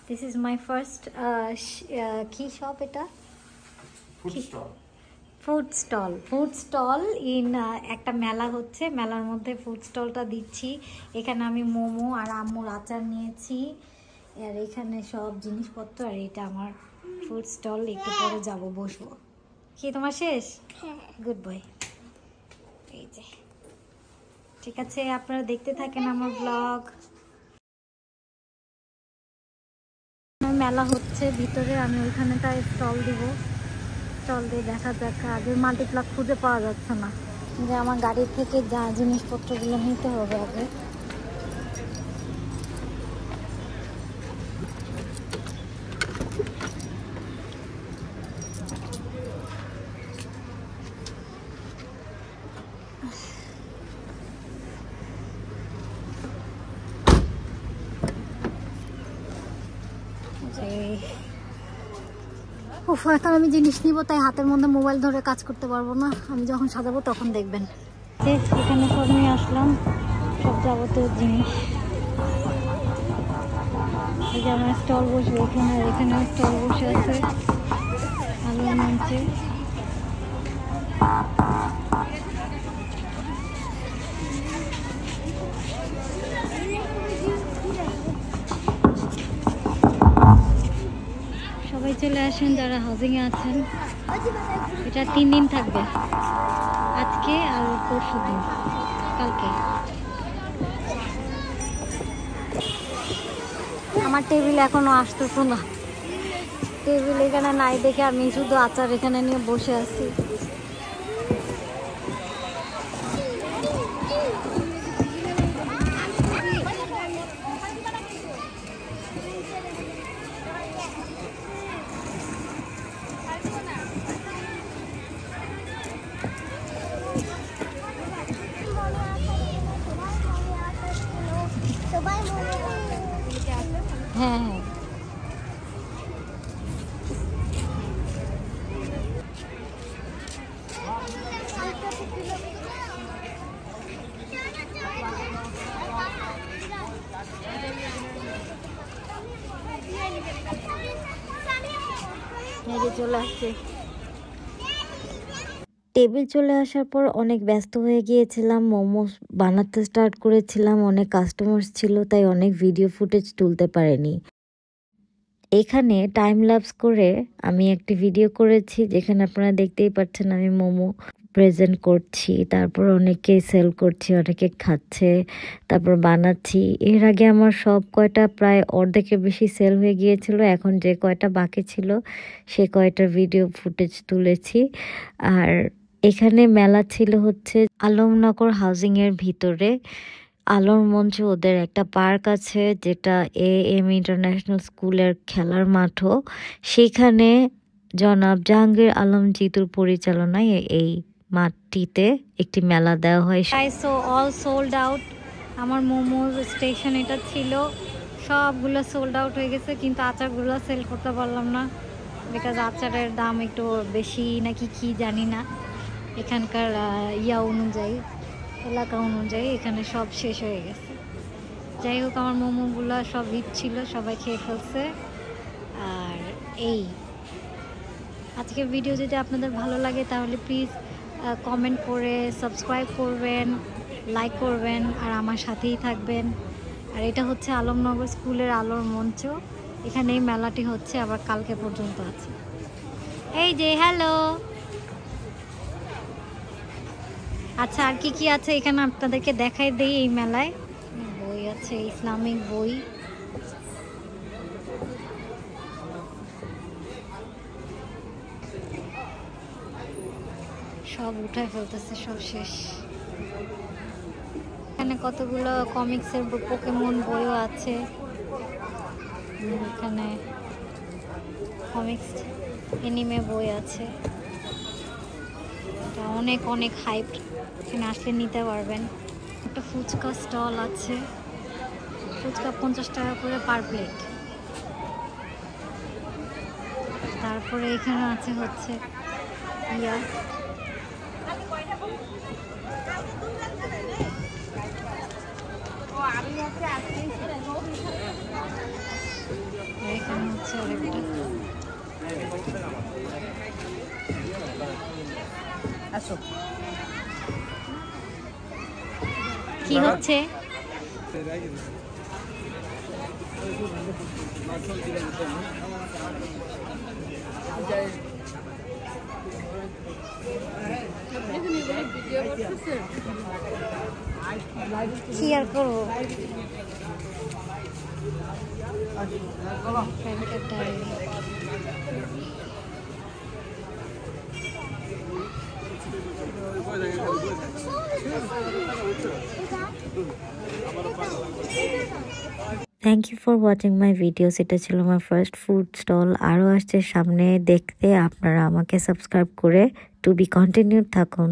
This is my first key shop এটা food stall in একটা মেলা হচ্ছে, মেলার মধ্যে ফুড স্টলটা দিচ্ছি। এখানে আমি মোমো আর আম্মুর আচার নিয়েছি, আর এখানে সব জিনিসপত্র, আর এটা আমার ফুড স্টল। একটু পরে যাব, বসবো। কি তোমার শেষ? Good boy. এই যে ঠিক আছে, আপনারা দেখতে থাকেন আমার ব্লগ। মেলা হচ্ছে ভিতরে, আমি ওইখানেটায় স্টল দিব। স্টল দিয়ে দেখা যাক। আগে মাল্টিপ্লাক খুঁজে পাওয়া যাচ্ছে না, যে আমার গাড়ি থেকে যা জিনিসপত্রগুলো নিতে হবে আগে। এখন আমি জিনিস নিব, তাই হাতের মধ্যে মোবাইল ধরে কাজ করতে পারবো না। আমি যখন সাজাবো তখন দেখবেন। এখানে সব নিয়ে আসলাম, সব যাবতীয় জিনিস। এই যে আমার স্টল বসবে এখানে, আর এখানে স্টল বসে আছে আলোর মঞ্চে। সবাই চলে আসেন যারা হাউজিংয়ে আছেন। এটা 3 দিন থাকবে, আজকে আর পরশু দিন, কালকে। আমার টেবিল এখনো আসতেছে না, টেবিল এখানে নাই দেখে আমি শুধু আচার এখানে নিয়ে বসে আছি। হ্যাঁ হ্যাঁ, চলে আসছে। টেবিল চলে আসার পর অনেক ব্যস্ত হয়ে গিয়েছিলাম, মোমোস বানাতে স্টার্ট করেছিলাম। অনেক কাস্টমার্স ছিল, তাই অনেক ভিডিও ফুটেজ তুলতে পারিনি। এখানে টাইম ল্যাপস করে আমি একটি ভিডিও করেছি, যেখানে আপনারা দেখতেই পাচ্ছেন আমি মোমো প্রেজেন্ট করছি, তারপর অনেকে সেল করছি, অনেকে খাচ্ছে, তারপর বানাচ্ছি। এর আগে আমার সব কয়টা প্রায় অর্ধেকের বেশি সেল হয়ে গিয়েছিল। এখন যে কয়টা বাকি ছিল সে কয়টার ভিডিও ফুটেজ তুলেছি। আর এখানে মেলা ছিল হচ্ছে আলমনগর হাউজিং এর ভিতরে। আলোর মঞ্চ ওদের একটা পার্ক আছে, যেটা AM ইন্টারন্যাশনাল স্কুলের খেলার মাঠও। সেখানে জনাব জাহাঙ্গীর আলম জিতুর পরিচালনায় এই মাঠটিতে একটি মেলা দেওয়া হয়। So all sold out. আমার মোমো স্টেশন এটা ছিল, সবগুলো সোল্ড আউট হয়ে গেছে, কিন্তু আচারগুলো সেল করতে পারলাম না, বিকজ আচারের দাম একটু বেশি নাকি কি জানি না। এখানকার অনুযায়ী, এলাকা অনুযায়ী এখানে সব শেষ হয়ে গেছে। যাই হোক, আমার মোমোগুলো সব হিট ছিল, সবাই খেয়ে ফেলছে। আর এই আজকের ভিডিও যদি আপনাদের ভালো লাগে তাহলে প্লিজ কমেন্ট করে সাবস্ক্রাইব করবেন, লাইক করবেন, আর আমার সাথেই থাকবেন। আর এটা হচ্ছে আলমনগর স্কুলের আলোর মঞ্চ। এখানে এই মেলাটি হচ্ছে, আবার কালকে পর্যন্ত আছে। এই যে হ্যালো। আচ্ছা, আর কি কি আছে এখানে আপনাদেরকে দেখাই দেই। এই মেলায় বই আছে, ইসলামিক বই, সব উঠায় ফেলতেছে, সব শেষ। এখানে কতগুলো কমিক্সের পোকেমন বইও আছে। এখানে কমিক্স এনিমে বই আছে। এটা অনেক অনেক হাইপ, এখানে আসলে নিতে পারবেন। একটা ফুচকা স্টল আছে, ফুচকা 50 টাকা করে পার প্লেট। তারপরে এখানে আছে হচ্ছে আসো। কি হচ্ছে? কি আর করবো? Thank you for watching my videos. এটা ছিল আমার ফার্স্ট ফুড স্টল। আরও আসছে সামনে দেখতে। আপনারা আমাকে সাবস্ক্রাইব করে টু বি কন্টিনিউড থাকুন।